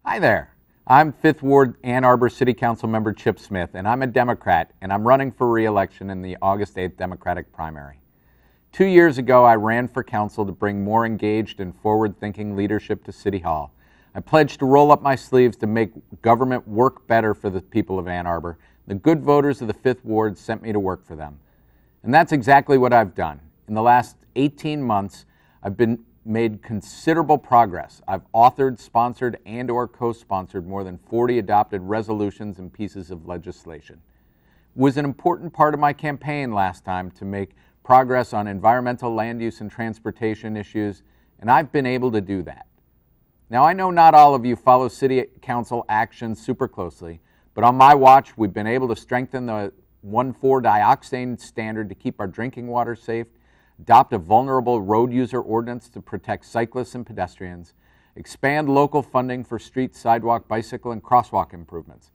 Hi there. I'm 5th Ward Ann Arbor City Council member Chip Smith, and I'm a Democrat, and I'm running for re-election in the August 8th Democratic primary. 2 years ago, I ran for council to bring more engaged and forward-thinking leadership to City Hall. I pledged to roll up my sleeves to make government work better for the people of Ann Arbor. The good voters of the 5th Ward sent me to work for them. And that's exactly what I've done. In the last 18 months, I've made considerable progress. I've authored, sponsored, and/or co-sponsored more than 40 adopted resolutions and pieces of legislation. It was an important part of my campaign last time to make progress on environmental, land use, and transportation issues, and I've been able to do that. Now, I know not all of you follow City Council action super closely, but on my watch, we've been able to strengthen the 1,4-dioxane standard to keep our drinking water safe, adopt a vulnerable road user ordinance to protect cyclists and pedestrians, expand local funding for street, sidewalk, bicycle, and crosswalk improvements.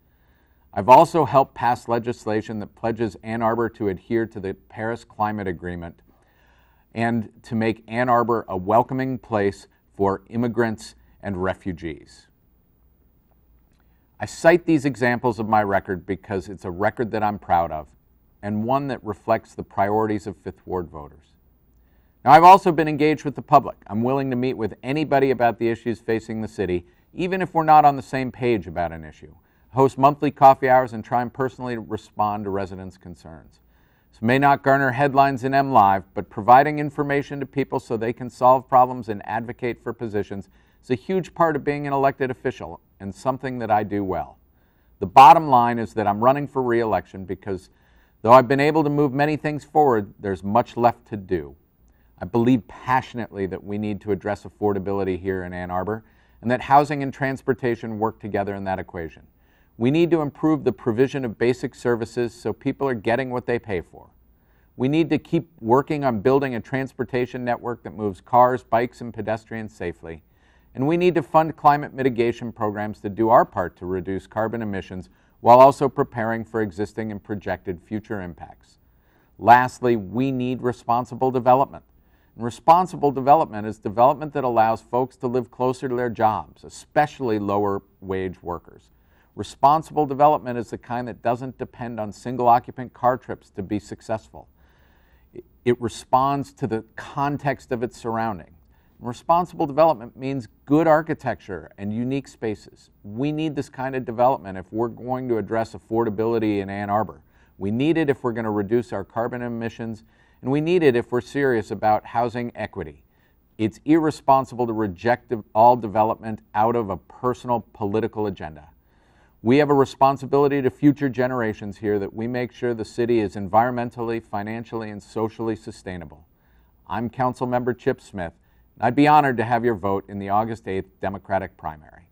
I've also helped pass legislation that pledges Ann Arbor to adhere to the Paris Climate Agreement and to make Ann Arbor a welcoming place for immigrants and refugees. I cite these examples of my record because it's a record that I'm proud of and one that reflects the priorities of 5th Ward voters. Now, I've also been engaged with the public. I'm willing to meet with anybody about the issues facing the city, even if we're not on the same page about an issue. I host monthly coffee hours and try and personally respond to residents' concerns. This may not garner headlines in MLive, but providing information to people so they can solve problems and advocate for positions is a huge part of being an elected official and something that I do well. The bottom line is that I'm running for re-election because though I've been able to move many things forward, there's much left to do. I believe passionately that we need to address affordability here in Ann Arbor and that housing and transportation work together in that equation. We need to improve the provision of basic services so people are getting what they pay for. We need to keep working on building a transportation network that moves cars, bikes, and pedestrians safely. And we need to fund climate mitigation programs to do our part to reduce carbon emissions while also preparing for existing and projected future impacts. Lastly, we need responsible development. And responsible development is development that allows folks to live closer to their jobs, especially lower wage workers. Responsible development is the kind that doesn't depend on single occupant car trips to be successful. It responds to the context of its surroundings. Responsible development means good architecture and unique spaces. We need this kind of development if we're going to address affordability in Ann Arbor. We need it if we're going to reduce our carbon emissions, and we need it if we're serious about housing equity. It's irresponsible to reject all development out of a personal political agenda. We have a responsibility to future generations here that we make sure the city is environmentally, financially, and socially sustainable. I'm Councilmember Chip Smith. I'd be honored to have your vote in the August 8th Democratic primary.